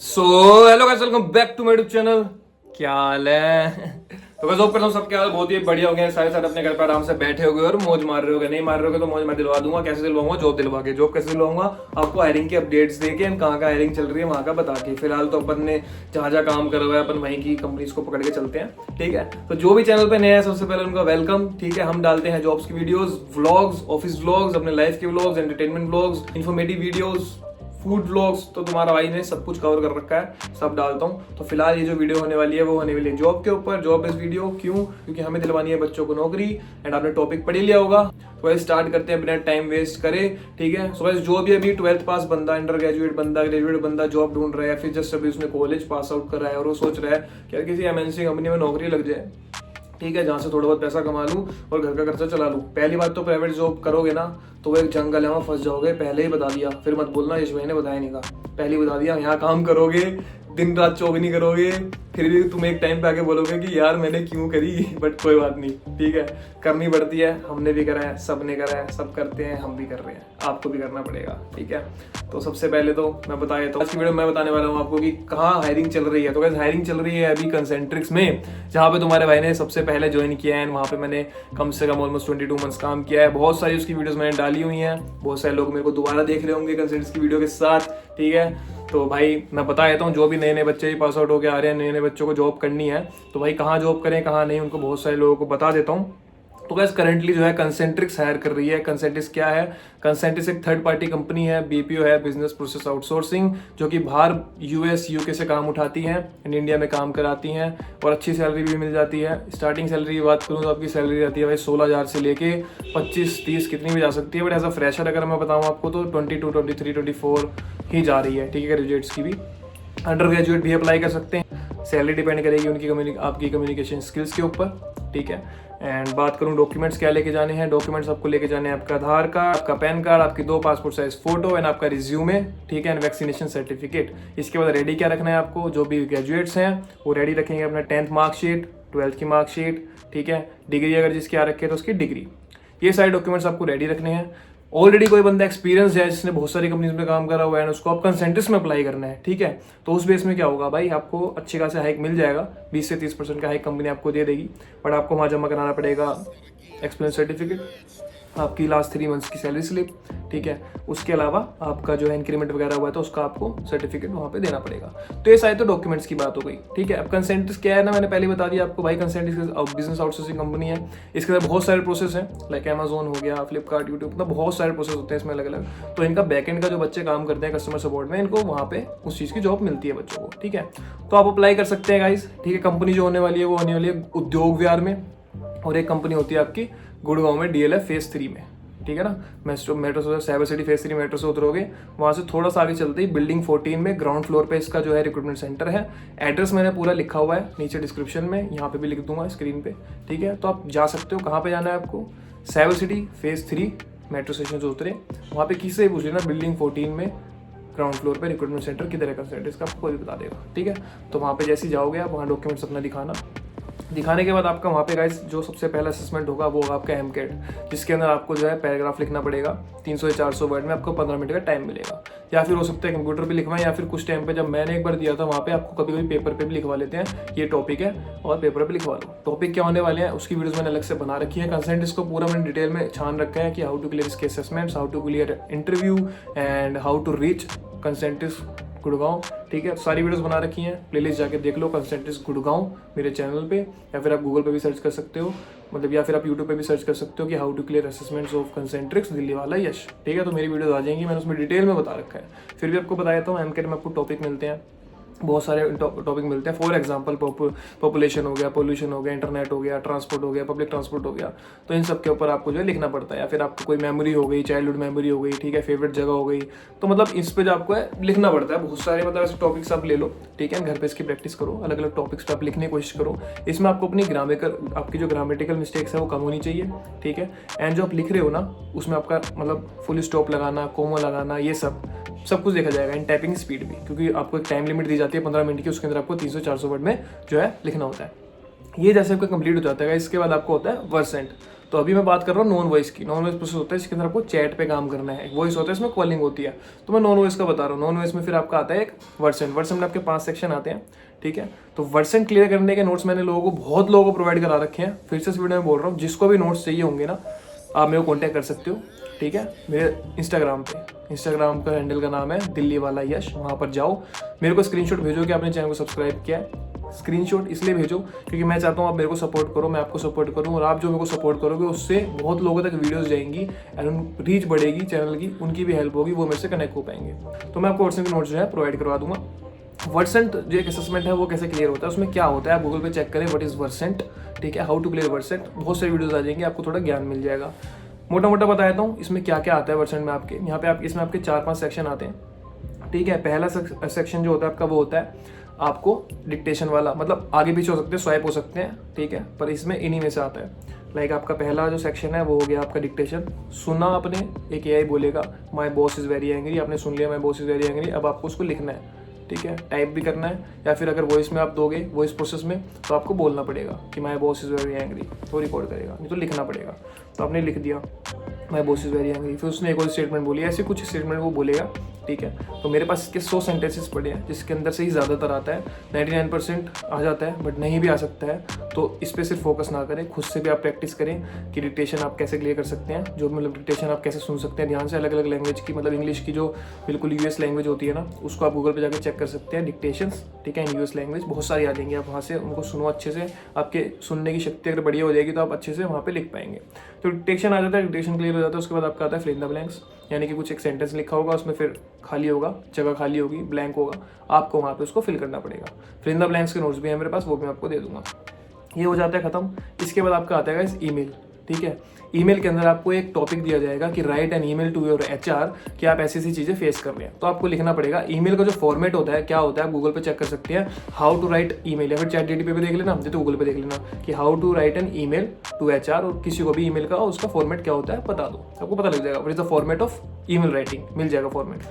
So hello guys, welcome back to my YouTube channel. क्या हाल है? तो गाइस होप करता हूँ सबके हाल बहुत ही बढ़िया हो गए। सारे सारे अपने घर पर आराम से बैठे हो गए और मौज मार रहे हो। नहीं मार रहे हो तो मौज मैं दिलवा दूंगा। कैसे दिलवाऊंगा? जॉब दिलवा के। जॉब कैसे दिलवाऊंगा? आपको हायरिंग की अपडेट्स देके एंड कहाँ का हायरिंग चल रही है वहाँ का बता के। फिलहाल तो अपन ने जहाँ जहाँ काम करा हुआ है अपन वहीं की कंपनीज को पकड़ के चलते हैं, ठीक है। तो जो भी चैनल पे नया है सबसे पहले उनका वेलकम, ठीक है। हम डालते हैं जॉब्स की वीडियोस, व्लॉग्स, ऑफिस व्लॉग्स, अपने लाइफ के vlogs, entertainment vlogs, informative videos, food vlogs. तो तुम्हारा भाई ने सब कुछ कवर कर रखा है, सब डालता हूँ। तो फिलहाल ये जो वीडियो होने वाली है वो होने वाली है जॉब के ऊपर, जॉब बेस्ड वीडियो। क्यों? क्योंकि हमें दिलवानी है बच्चों को नौकरी एंड आपने टॉपिक पढ़ ही लिया होगा। तो वैसे स्टार्ट करते हैं बिना टाइम वेस्ट करे, ठीक है। सो वैसे जो भी अभी 12th पास बंदा, अंडर ग्रेजुएट बंदा, ग्रेजुएट बंदा जॉब ढूंढ रहा है, फिर जस्ट अभी उसने कॉलेज पास आउट करा है और वो सोच रहा है कि यार किसी एमएनसी कंपनी में नौकरी लग जाए, ठीक है, जहाँ से थोड़ा बहुत पैसा कमा लूँ और घर का खर्चा चला लूँ। पहली बात तो प्राइवेट जॉब करोगे ना तो वो एक जंगल है, वहाँ फंस जाओगे। पहले ही बता दिया, फिर मत बोलना यश भाई ने बताया नहीं कहा। पहले ही बता दिया, यहाँ काम करोगे, दिन रात चौगनी करोगे, फिर भी तुम एक टाइम पे आके बोलोगे कि यार मैंने क्यों करी। बट कोई बात नहीं, ठीक है, करनी पड़ती है। हमने भी करा है, सबने करा है, सब करते हैं, हम भी कर रहे हैं, आपको भी करना पड़ेगा, ठीक है। तो सबसे पहले तो मैं बता देता हूँ, आज की वीडियो में मैं बताने वाला हूँ आपको कि कहाँ हायरिंग चल रही है। तो गाइस हायरिंग चल रही है अभी कंसेंट्रिक्स में, जहाँ पे तुम्हारे भाई ने सबसे पहले ज्वाइन किया है। वहाँ पे मैंने कम से कम ऑलमोस्ट 22 मंथ्स काम किया है। बहुत सारी उसकी वीडियोस मैंने डाली हुई हैं। बहुत सारे लोग मेरे को दोबारा देख रहे होंगे कंसेंट्रिक्स की वीडियो के साथ, ठीक है। तो भाई मैं बता देता हूँ, जो भी नए नए बच्चे ही पास आउट होकर आ रहे हैं, नए नए बच्चों को जॉब करनी है, तो भाई कहाँ जॉब करें कहाँ नहीं, उनको बहुत सारे लोगों को बता देता हूँ। तो गैस करंटली जो है कंसेंट्रिक्स हायर कर रही है। कंसेंट्रिक्स क्या है? कंसेंट्रिक्स एक थर्ड पार्टी कंपनी है, बीपीओ है, बिजनेस प्रोसेस आउटसोर्सिंग, जो कि बाहर यूएस यूके से काम उठाती हैं एंड इंडिया में काम कराती हैं और अच्छी सैलरी भी मिल जाती है। स्टार्टिंग सैलरी की बात करूँ तो आपकी सैलरी रहती है भाई 16,000 से लेके 25-30 कितनी भी जा सकती है। बट एज अ फ्रेशर अगर मैं बताऊँ आपको तो 22, 23, 24 ही जा रही है, ठीक है। ग्रेजुएट्स की भी, अंडर ग्रेजुएट भी अप्लाई कर सकते हैं। सैलरी डिपेंड करेगी उनकी आपकी कम्युनिकेशन स्किल्स के ऊपर, ठीक है। एंड बात करूं डॉक्यूमेंट्स क्या लेके जाने हैं, डॉक्यूमेंट्स आपको लेके जाने हैं आपका आधार कार्ड, आपका पैन कार्ड, आपकी 2 पासपोर्ट साइज फोटो एंड आपका रिज्यूमे, ठीक है, एंड वैक्सीनेशन सर्टिफिकेट। इसके बाद रेडी क्या रखना है आपको? जो भी ग्रेजुएट्स हैं वो रेडी रखेंगे अपना 10th मार्कशीट, 12th की मार्कशीट, ठीक है, डिग्री अगर जिसकी आ रखी है तो उसकी डिग्री। ये सारे डॉक्यूमेंट्स आपको रेडी रखने हैं। ऑलरेडी कोई बंदा एक्सपीरियंस है जिसने बहुत सारी कंपनीज में काम करा हुआ है, उसको आप कंसेंट्रिक्स में अप्लाई करना है, ठीक है। तो उस बेस में क्या होगा भाई, आपको अच्छी खासी हाइक मिल जाएगा, 20 से 30% का हाइक कंपनी आपको दे देगी। बट आपको वहाँ जमा कराना पड़ेगा एक्सपीरियंस सर्टिफिकेट, आपकी लास्ट 3 मंथ्स की सैलरी स्लिप, ठीक है। उसके अलावा आपका जो है इंक्रीमेंट वगैरह हुआ है तो उसका आपको सर्टिफिकेट वहाँ पे देना पड़ेगा। तो ये सारे तो डॉक्यूमेंट्स की बात हो गई, ठीक है। अब कंसेंट्रिक्स क्या है ना, मैंने पहले बता दिया आपको भाई, कंसेंट्रिक्स बिजनेस आउटसोर्सिंग कंपनी है। इसके अंदर बहुत सारे प्रोसेस हैं, लाइक अमेजोन हो गया, फ्लिपकार्ट, यूट्यूब, मतलब बहुत सारे प्रोसेस होते हैं इसमें अलग अलग। तो इनका बैकएंड का जो बच्चे काम करते हैं कस्टमर सपोर्ट में, इनको वहाँ पे उस चीज़ की जॉब मिलती है बच्चों को, ठीक है। तो आप अप्लाई कर सकते हैं गाइस, ठीक है। कंपनी जो होने वाली है वो होने वाली है उद्योग विहार में, और एक कंपनी होती है आपकी गुड़गांव में, DLF फेज 3 में, ठीक है ना। मेट्रो से साइबर सिटी फेज 3 मेट्रो से उतरोगे, वहाँ से थोड़ा सा आगे चलते ही बिल्डिंग 14 में ग्राउंड फ्लोर पे इसका जो है रिक्रूटमेंट सेंटर है। एड्रेस मैंने पूरा लिखा हुआ है नीचे डिस्क्रिप्शन में, यहाँ पे भी लिख दूंगा स्क्रीन पे, ठीक है। तो आप जा सकते हो। कहाँ पे जाना है आपको? Cyber city phase 3 metro station से उतरे, वहाँ पे किसी से पूछ लेना बिल्डिंग 14 में ग्राउंड फ्लोर पे रिक्रूटमेंट सेंटर किधर है कंसेंट्रिक्स का, आपको कोई भी बता देगा, ठीक है। तो वहाँ पे जैसे ही जाओगे आप, वहाँ डॉक्यूमेंट्स अपना दिखाने के बाद आपका वहाँ पे गाइस जो सबसे पहला असेसमेंट होगा वो होगा आपका एमकेट, जिसके अंदर आपको जो है पैराग्राफ लिखना पड़ेगा 300 से 400 वर्ड में। आपको 15 मिनट का टाइम मिलेगा, या फिर हो सकता है कंप्यूटर पे लिखवाएं, या फिर कुछ टाइम पे जब मैंने एक बार दिया था वहाँ पे आपको कभी कभी पेपर पे भी लिखवा लेते हैं, ये टॉपिक है और पेपर पे लिखवा लो। टॉपिक क्या होने वाले हैं उसकी वीडियोस मैंने अलग से बना रखी है। कंसेंट इसको पूरा मैंने डिटेल में छान रखा है कि हाउ टू क्लियर इसके assessments, how to clear interview and how to reach Concentrix Gurgaon, ठीक है। सारी वीडियोस बना रखी हैं, प्लेलिस्ट जाके देख लो कंसेंट्रिक्स गुड़गांव मेरे चैनल पे, या फिर आप गूगल पे भी सर्च कर सकते हो, मतलब, या फिर आप यूट्यूब पे भी सर्च कर सकते हो कि how to clear assessments of Concentrix Delhi वाला यश, ठीक है। तो मेरी वीडियोस आ जाएंगी, मैंने उसमें डिटेल में बता रखा है। फिर भी आपको बता देता हूँ, एमकेट में आपको टॉपिक मिलते हैं, बहुत सारे टॉपिक मिलते हैं। फॉर एग्जांपल पॉपुलेशन हो गया, पोल्यूशन हो गया, इंटरनेट हो गया, ट्रांसपोर्ट हो गया, पब्लिक ट्रांसपोर्ट हो गया। तो इन सब के ऊपर आपको जो है लिखना पड़ता है। या फिर आपको कोई मेमोरी हो गई, चाइल्डहुड मेमोरी हो गई, ठीक है, फेवरेट जगह हो गई, तो मतलब इस पे जो आपको है लिखना पड़ता है। बहुत सारे मतलब ऐसे टॉपिक्स आप ले लो, ठीक है, घर पे इसकी प्रैक्टिस करो, अलग अलग टॉपिक्स पे आप लिखने की कोशिश करो। इसमें आपको अपनी आपकी जो ग्रामेटिकल मिस्टेक्स है वो कम होनी चाहिए, ठीक है। एंड जो आप लिख रहे हो ना उसमें आपका मतलब फुल स्टॉप लगाना, कोमा लगाना, ये सब कुछ देखा जाएगा। इन टाइपिंग स्पीड भी, क्योंकि आपको एक टाइम लिमिट दी जाती है 15 मिनट की, उसके अंदर आपको 300-400 वर्ड में जो है लिखना होता है। ये जैसे आपका कंप्लीट हो जाता है, इसके बाद आपको होता है वर्सेंट। तो अभी मैं बात कर रहा हूँ नॉन वॉइस की। नॉन वॉइस प्रोसेस होता है जिसके अंदर आपको चैट पे काम करना है। वॉइस होता है इसमें कॉलिंग होती है, तो मैं नॉन वॉइस का बता रहा हूँ। नॉन वॉइस में फिर आपका आता है एक वर्सन। वर्सन में आपके 5 सेक्शन आते हैं, ठीक है। तो वर्सन क्लियर करने के नोट्स मैंने बहुत लोगों को प्रोवाइड करा रखे हैं। फिर से इस वीडियो में बोल रहा हूँ, जिसको भी नोट्स चाहिए होंगे ना, आप मेरे को कॉन्टैक्ट कर सकते हो, ठीक है। मेरे इंस्टाग्राम का हैंडल का नाम है दिल्ली वाला यश। वहाँ पर जाओ, मेरे को स्क्रीनशॉट भेजो कि आपने चैनल को सब्सक्राइब किया है। स्क्रीनशॉट इसलिए भेजो क्योंकि मैं चाहता हूँ आप मेरे को सपोर्ट करो, मैं आपको सपोर्ट करूँ, और आप जो मेरे को सपोर्ट करोगे उससे बहुत लोगों तक वीडियोस जाएंगी एंड रीच बढ़ेगी चैनल की, उनकी भी हेल्प होगी, वो मेरे से कनेक्ट हो पाएंगे। तो मैं आपको वर्सन के नोट्स जो है प्रोवाइड करवा दूंगा। वर्सेंट जो एक असेसमेंट है वो कैसे क्लियर होता है, उसमें क्या होता है, आप गूगल पे चेक करें व्हाट इज वर्सेंट, ठीक है, हाउ टू क्लियर वर्सेंट। बहुत सारी वीडियोस आ जाएंगी, आपको थोड़ा ज्ञान मिल जाएगा। मोटा मोटा बता देता हूँ इसमें क्या क्या आता है वर्सेंट में आपके। यहाँ पे आप इसमें आपके 4-5 सेक्शन आते हैं, ठीक है। पहला सेक्शन जो होता है आपका वो होता है आपको डिक्टेशन वाला, मतलब आगे पीछे हो सकते हैं, स्वाइप हो सकते हैं, ठीक है, पर इसमें इन्हीं में से आता है। लाइक आपका पहला जो सेक्शन है वो हो गया आपका डिक्टेशन। सुना आपने, एक एआई बोलेगा my boss is very angry, आपने सुन लिया my boss is very angry, अब आपको उसको लिखना है, ठीक है, टाइप भी करना है, या फिर अगर वॉइस में आप दोगे वॉइस प्रोसेस में तो आपको बोलना पड़ेगा कि my boss is very angry, तो रिकॉर्ड करेगा, नहीं तो लिखना पड़ेगा। तो आपने लिख दिया my boss is very angry, फिर उसने एक और स्टेटमेंट बोली, ऐसे कुछ स्टेटमेंट वो बोलेगा, ठीक है। तो मेरे पास इसके 100 सेंटेंसेस पड़े हैं, जिसके अंदर से ही ज़्यादातर आता है, 99% आ जाता है, बट नहीं भी आ सकता है। तो इस पर सिर्फ फोकस ना करें, खुद से भी आप प्रैक्टिस करें कि डिक्टेशन आप कैसे क्लियर कर सकते हैं। जो मतलब डिक्टेशन आप कैसे सुन सकते हैं ध्यान से, अलग अलग लैंग्वेज की, मतलब इंग्लिश की जो बिल्कुल यूएस लैंग्वेज होती है ना, उसको आप गूगल पे जाकर चेक कर सकते हैं डिक्टेशंस, ठीक है, इन यूएस लैंग्वेज बहुत सारी आ जाएंगी। आप वहाँ से उनको सुनो अच्छे से, आपके सुनने की शक्ति अगर बढ़िया हो जाएगी तो आप अच्छे से वहाँ पे लिख पाएंगे। तो डिक्टेशन आ जाता है, डिक्टेशन क्लियर हो जाता है। उसके बाद आपका आता है फिल इन द ब्लैंक्स, यानी कि कुछ एक सेंटेंस लिखा होगा, उसमें फिर खाली होगा, जगह खाली होगी, ब्लैंक होगा, आपको वहाँ पे उसको फिल करना पड़ेगा। फिल इन द ब्लैंक्स के नोट्स भी है मेरे पास, वो भी मैं आपको दे दूंगा। ये हो जाता है खत्म। इसके बाद आपका आता है ईमेल, ठीक है। ईमेल के अंदर आपको एक टॉपिक दिया जाएगा कि write an email to your HR, कि आप ऐसी ऐसी चीज़ें फेस कर रहे हैं, तो आपको लिखना पड़ेगा। ईमेल का जो फॉर्मेट होता है क्या होता है, आप गूगल पे चेक कर सकते हैं, हाउ टू राइट ईमेल, या फिर ChatGPT पे देख लेना, तो गूगल पे देख लेना कि how to write an email to HR, और किसी को भी ईमेल का उसका फॉर्मेट क्या होता है बता दो, आपको पता लग जाएगा what is the format of email writing, मिल जाएगा फॉर्मेट।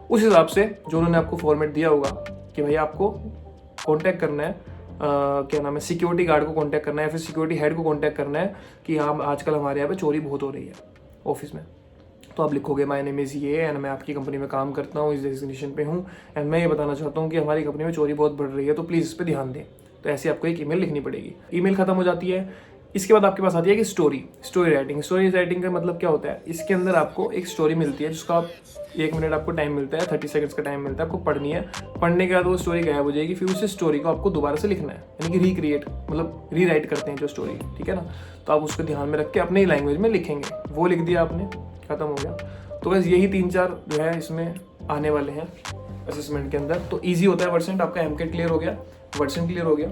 उस हिसाब से जो उन्होंने आपको फॉर्मेट दिया होगा कि भाई आपको कॉन्टैक्ट करना है, क्या नाम है, सिक्योरिटी गार्ड को कांटेक्ट करना है, फिर सिक्योरिटी हेड को कांटेक्ट करना है कि हाँ आजकल हमारे यहाँ पे चोरी बहुत हो रही है ऑफिस में। तो आप लिखोगे माय नेम इज़ ये एंड मैं आपकी कंपनी में काम करता हूँ, इस डेजिग्नेशन पे हूँ, एंड मैं ये बताना चाहता हूँ कि हमारी कंपनी में चोरी बहुत बढ़ रही है, तो प्लीज़ इस पर ध्यान दें। तो ऐसे आपको एक ईमेल लिखनी पड़ेगी। ईमेल खत्म हो जाती है। इसके बाद आपके पास आती है कि स्टोरी राइटिंग। स्टोरी राइटिंग का मतलब क्या होता है, इसके अंदर आपको एक स्टोरी मिलती है जिसका आप 1 मिनट आपको टाइम मिलता है, 30 सेकंड्स का टाइम मिलता है, आपको पढ़नी है। पढ़ने के बाद वो स्टोरी गायब हो जाएगी, फिर उस स्टोरी को आपको दोबारा से लिखना है, यानी कि रिक्रिएट, मतलब रीराइट करते हैं जो स्टोरी, ठीक है ना। तो आप उसको ध्यान में रख के अपने ही लैंग्वेज में लिखेंगे। वो लिख दिया आपने, खत्म हो गया। तो बस यही 3-4 जो है इसमें आने वाले हैं असेसमेंट के अंदर। तो ईजी होता है वर्सेंट, आपका एमकेट क्लियर हो गया, वर्सेंट क्लियर हो गया।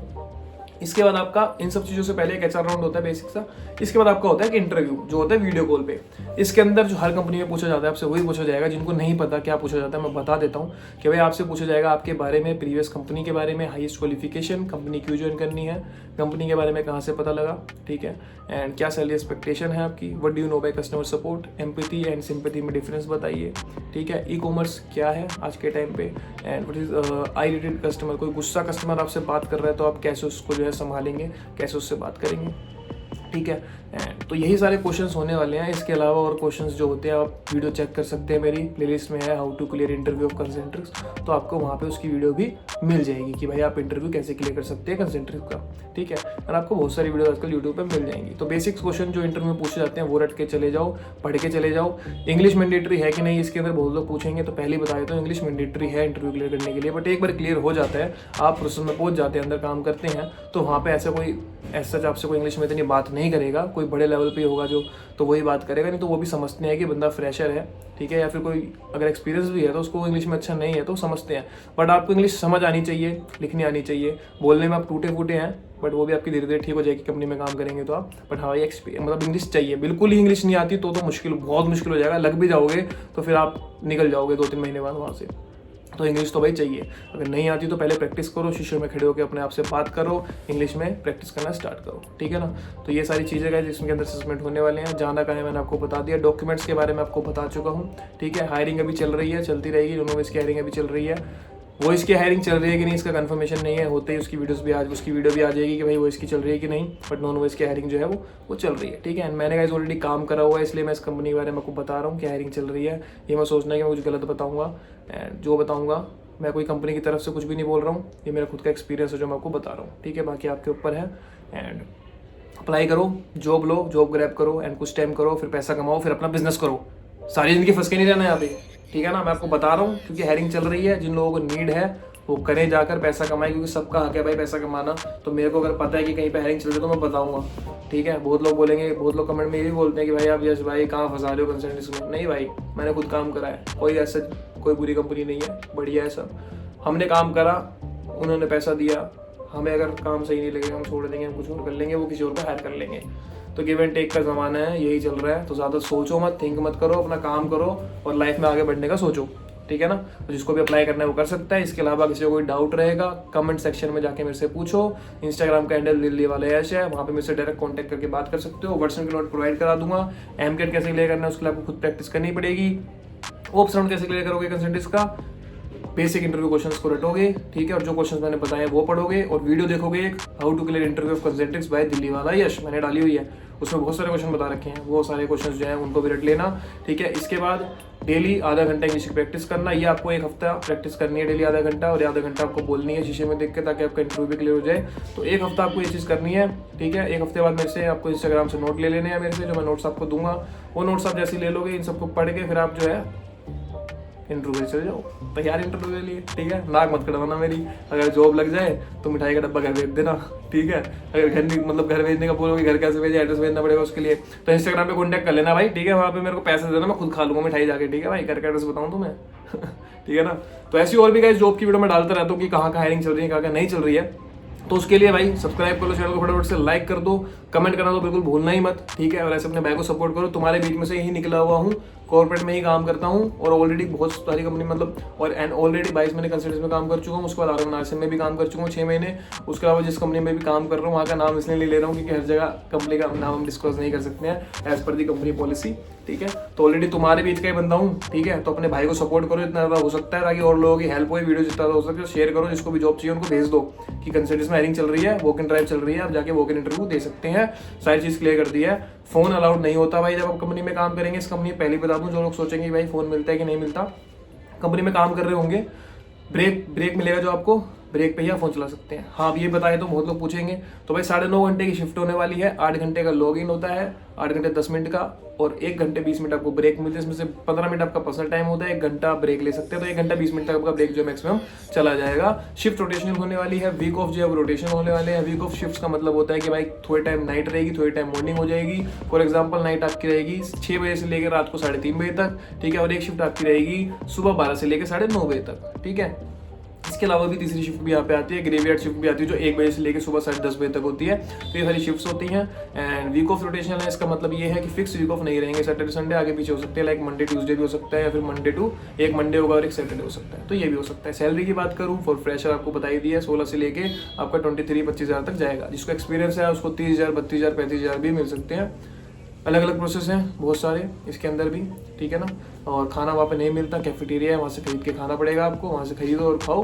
इसके बाद आपका इन सब चीज़ों से पहले एक एचआर राउंड होता है बेसिक सा। इसके बाद आपका होता है कि इंटरव्यू, जो होता है वीडियो कॉल पे। इसके अंदर जो हर कंपनी में पूछा जाता है आपसे वही पूछा जाएगा। जिनको नहीं पता क्या पूछा जाता है मैं बता देता हूँ कि भाई आपसे पूछा जाएगा आपके बारे में, प्रीवियस कंपनी के बारे में, हाईएस्ट क्वालिफिकेशन, कंपनी क्यों ज्वाइन करनी है, कंपनी के बारे में कहाँ से पता लगा, ठीक है, एंड क्या सैलरी एक्सपेक्टेशन है आपकी, what do you know by customer support, empathy and sympathy में डिफरेंस बताइए, ठीक है, ई कॉमर्स क्या है आज के टाइम पे, and what is I rated customer, कोई गुस्सा कस्टमर आपसे बात कर रहा है तो आप कैसे उसको जो है संभालेंगे, कैसे उससे बात करेंगे, ठीक है। एंड तो यही सारे क्वेश्चंस होने वाले हैं। इसके अलावा और क्वेश्चंस जो होते हैं आप वीडियो चेक कर सकते हैं, मेरी प्लेलिस्ट में है how to clear interview of Concentrix, तो आपको वहाँ पे उसकी वीडियो भी मिल जाएगी कि भाई आप इंटरव्यू कैसे क्लियर कर सकते हैं कंसेंट्रिक्स का, ठीक है। और आपको बहुत सारी वीडियो आजकल यूट्यूब पर मिल जाएंगी। तो बेसिक क्वेश्चन जो इंटरव्यू में पूछे जाते हैं वो रट के चले जाओ, पढ़ के चले जाओ। इंग्लिश मैंडेटरी है कि नहीं इसके अंदर बहुत लोग पूछेंगे, तो पहले ही बता देता हूँ इंग्लिश मैंडेटरी है इंटरव्यू क्लियर करने के लिए। बट एक बार क्लियर हो जाता है, आप प्रोसेस में पहुंच जाते हैं, अंदर काम करते हैं, तो वहाँ पे ऐसा कोई सच आपसे कोई इंग्लिश में इतनी बात नहीं करेगा। कोई बड़े लेवल पे होगा जो, तो वही बात करेगा, नहीं तो वो भी समझते हैं कि बंदा फ्रेशर है, ठीक है, या फिर कोई अगर एक्सपीरियंस भी है तो उसको इंग्लिश में अच्छा नहीं है तो समझते हैं। बट आपको इंग्लिश समझ आनी चाहिए, लिखनी आनी चाहिए। बोलने में आप टूटे फूटे हैं बट वो भी आपकी धीरे धीरे ठीक हो जाएगी कंपनी में काम करेंगे तो आप। बट हाँ ये मतलब इंग्लिश चाहिए। बिल्कुल ही इंग्लिश नहीं आती तो मुश्किल, बहुत मुश्किल हो जाएगा। लग भी जाओगे तो फिर आप निकल जाओगे 2-3 महीने बाद वहाँ से। तो इंग्लिश तो भाई चाहिए। अगर नहीं आती तो पहले प्रैक्टिस करो, शीशे में खड़े होकर अपने आप से बात करो, इंग्लिश में प्रैक्टिस करना स्टार्ट करो, ठीक है ना। तो ये सारी चीज़ें हैं जिसके अंदर असेसमेंट होने वाले हैं। जाना कहाँ है मैंने आपको बता दिया। डॉक्यूमेंट्स के बारे में आपको बता चुका हूँ, ठीक है। हायरिंग अभी चल रही है, चलती रहेगी। दोनों में इसकी हायरिंग अभी चल रही है। वॉइस की हायरिंग चल रही है कि नहीं इसका कंफर्मेशन नहीं है, होते ही उसकी वीडियो भी आ जाएगी कि भाई वॉइस की चल रही है कि नहीं, बट नॉन वॉइस की हायरिंग जो है वो चल रही है, ठीक है। एंड मैंने गाइस ऑलरेडी काम करा हुआ है, इसलिए मैं इस कंपनी के बारे में आपको बता रहा हूँ कि हायरिंग चल रही है। ये मैं सोचना है कि मैं कुछ गलत बताऊँगा, एंड जो बताऊँगा मैं कोई कंपनी की तरफ से कुछ भी नहीं बोल रहा हूँ, ये मेरा खुद का एक्सपीरियंस है जो मैं आपको बता रहा हूँ, ठीक है। बाकी आपके ऊपर है। एंड अप्लाई करो, जॉब लो, जॉब ग्रैब करो, एंड कुछ टाइम करो, फिर पैसा कमाओ, फिर अपना बिजनेस करो। सारी जिंदगी फंस के नहीं रहना यहाँ पे, ठीक है ना। मैं आपको बता रहा हूँ क्योंकि हायरिंग चल रही है, जिन लोगों को नीड है वो करें जाकर, पैसा कमाए, क्योंकि सबका हक है भाई पैसा कमाना। तो मेरे को अगर पता है कि कहीं पे हायरिंग चल रही है तो मैं बताऊंगा, ठीक है। बहुत लोग बोलेंगे, बहुत लोग कमेंट में ये भी बोलते हैं कि भाई आप यश भाई कहाँ फंसा रहे हो कंसल्टेंसी में। नहीं भाई, मैंने खुद काम करा है, कोई ऐसा कोई बुरी कंपनी नहीं है, बढ़िया है सब। हमने काम करा, उन्होंने पैसा दिया, हमें अगर काम सही नहीं लगेगा हम छोड़ देंगे, हम कुछ और कर लेंगे, वो किसी और को हायर कर लेंगे। तो गिव एंड टेक का ज़माना है, यही चल रहा है। तो ज़्यादा सोचो मत, थिंक मत करो, अपना काम करो और लाइफ में आगे बढ़ने का सोचो, ठीक है ना। तो जिसको भी अप्लाई करना है वो कर सकता है। इसके अलावा किसी को कोई डाउट रहेगा कमेंट सेक्शन में जाके मेरे से पूछो। इंस्टाग्राम का हैंडल दिल्ली वाला यश है, वहाँ पे मेरे से डायरेक्ट कॉन्टैक्ट करके बात कर सकते हो। वर्सन के नोट प्रोवाइड करा दूंगा। एमकेट कैसे क्लियर करना है उसके लिए आपको खुद प्रैक्टिस करनी पड़ेगी। ओप्स राउंड कैसे क्लियर करोगे कंसल्टेंट्स का, बेसिक इंटरव्यू क्वेश्चंस को रटोगे, ठीक है, और जो क्वेश्चंस मैंने बताए वो पढ़ोगे, और वीडियो देखोगे एक how to clear interview of consultants by Delhi वाला यश, मैंने डाली हुई है, उसमें बहुत सारे क्वेश्चन बता रखे हैं, वो सारे क्वेश्चंस जो हैं उनको भी रट लेना, ठीक है। इसके बाद डेली आधा घंटा इंग्लिश की प्रैक्टिस करना, ये आपको एक हफ्ता प्रैक्टिस करनी है डेली आधा घंटा, और आधा घंटा आपको बोलनी है शीशे में देख के, ताकि आपका इंटरव्यू भी क्लियर हो जाए। तो एक हफ्ता आपको ये चीज़ करनी है, ठीक है। एक हफ्ते बाद मेरे से आपको इंस्टाग्राम से नोट ले लेने हैं मेरे से, जो मैं नोट्स आपको दूंगा, वो नोट्स आप जैसे ले लोगे, इन सबको पढ़ के फिर आप जो है इंटरव्यू चले जाओ, तैयार इंटरव्यू के लिए, ठीक है। नाक मत कटवाना मेरी, अगर जॉब लग जाए तो मिठाई का डब्बा घर भेज देना, ठीक है। अगर घर नहीं, मतलब घर भेजने का बोलोगे, घर कैसे भेजे, एड्रेस भेजना पड़ेगा उसके लिए, तो इंस्टाग्राम पे कॉन्टैक्ट कर लेना भाई, ठीक है। वहाँ पे मेरे को पैसे दे देना, मैं खुद खा लूंगा मिठाई जाके, ठीक है भाई। घर का एड्रेस बताऊँ तुम्हें ठीक है ना। तो ऐसी और भी गाइस जॉब की वीडियो में डालता रहता हूँ कि कहाँ कहाँ हायरिंग चल रही है, कहाँ कहाँ नहीं चल रही है। तो उसके लिए भाई सब्सक्राइब कर लो चैनल को, फटाफट से लाइक कर दो, कमेंट करना तो बिल्कुल भूलना ही मत, ठीक है। और ऐसे अपने भाई को सपोर्ट करो, तुम्हारे बीच में से ही निकला हुआ हूँ, कॉर्पोरेट में ही काम करता हूँ, और ऑलरेडी बहुत सारी कंपनी मतलब, और एंड ऑलरेडी 22 महीने कंसल्टेंसी में काम कर चुका हूँ। उसके बाद आर में भी काम कर चुका हूँ 6 महीने। उसके अलावा जिस कंपनी में भी काम कर रहा हूँ वहाँ का नाम इसलिए नहीं ले रहा हूँ क्योंकि हर जगह कंपनी का नाम हम डिस्क्लोज नहीं कर सकते हैं एज पर दी कंपनी पॉलिसी, ठीक है। तो ऑलरेडी तुम्हारे बीच का ही बंदा हूँ, ठीक है। तो अपने भाई को सपोर्ट करो जितना ज़्यादा हो सकता है, ताकि और लोगों की हेल्प हो, वीडियो जितना ज़्यादा हो सके शेयर करो। जिसको भी जॉब चाहिए उनको भेज दो कि कंसल्टेंसी में हायरिंग चल रही है, वॉक इन ड्राइव चल रही है, आप जाके वॉक इन इंटरव्यू दे सकते हैं। सारी चीज़ क्लियर कर दी है। फोन अलाउड नहीं होता भाई जब आप कंपनी में काम करेंगे। इस कंपनी पहले बता दूं, जो लोग सोचेंगे भाई फोन मिलता है कि नहीं मिलता, कंपनी में काम कर रहे होंगे, ब्रेक मिलेगा जो आपको, ब्रेक पे ही आप फोन चला सकते हैं। हाँ, अब ये बताए तो बहुत लोग पूछेंगे, तो भाई 9.5 घंटे की शिफ्ट होने वाली है, 8 घंटे का लॉग इन होता है, 8 घंटे 10 मिनट का, और 1 घंटे 20 मिनट आपको ब्रेक मिलती है। इसमें से 15 मिनट आपका पर्सनल टाइम होता है, 1 घंटा आप ब्रेक ले सकते हैं। तो 1 घंटा 20 मिनट तक आपका ब्रेक जो मैक्सिमम चला जाएगा। शिफ्ट रोटेशनल होने वाली है, वीक ऑफ जो है रोटेशन होने वाले हैं। वीक ऑफ शिफ्ट का मतलब होता है कि भाई थोड़े टाइम नाइट रहेगी, थोड़ी टाइम मॉर्निंग हो जाएगी। फॉर एग्जाम्पल नाइट आपकी रहेगी 6 बजे से लेकर रात को 3:30 बजे तक, ठीक है। और एक शिफ्ट आपकी रहेगी सुबह 12 से लेकर 9:30 बजे तक, ठीक है। इसके अलावा भी तीसरी शिफ्ट भी यहाँ पे आती है, ग्रेवियर्ड शिफ्ट भी आती है, जो 1 बजे से लेकर सुबह 10:30 बजे तक होती है। तो ये सारी शिफ्ट्स होती हैं। एंड वीक ऑफ रोटेशनल है, इसका मतलब ये है कि फिक्स वीक ऑफ नहीं रहेंगे, सैटरडे संडे आगे पीछे हो सकते हैं, लाइक मंडे ट्यूसडे भी हो सकता है, या फिर मंडे टू एक मंडे होगा और एक सैटरडे हो सकता है, तो ये भी हो सकता है। सैलरी की बात करूँ फॉर फ्रेशर आपको बताई दी है, 16 से लेके आपका 23-25 हज़ार तक जाएगा। जिसको एक्सपीरियंस है उसको 30,000, 32,000, 35,000 भी मिल सकते हैं। अलग अलग प्रोसेस हैं बहुत सारे इसके अंदर भी, ठीक है ना। और खाना वहाँ पे नहीं मिलता, कैफेटेरिया है, वहाँ से खरीद के खाना पड़ेगा आपको, वहाँ से खरीदो और खाओ।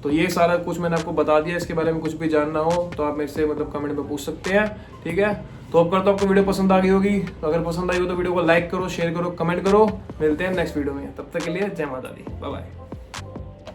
तो ये सारा कुछ मैंने आपको बता दिया। इसके बारे में कुछ भी जानना हो तो आप मेरे से मतलब कमेंट में पूछ सकते हैं, ठीक है। तो अब करता हूँ आपको वीडियो पसंद आ गई होगी, अगर पसंद आई हो तो वीडियो को लाइक करो, शेयर करो, कमेंट करो। मिलते हैं नेक्स्ट वीडियो में, तब तक के लिए जय माता दी, बाय बाय।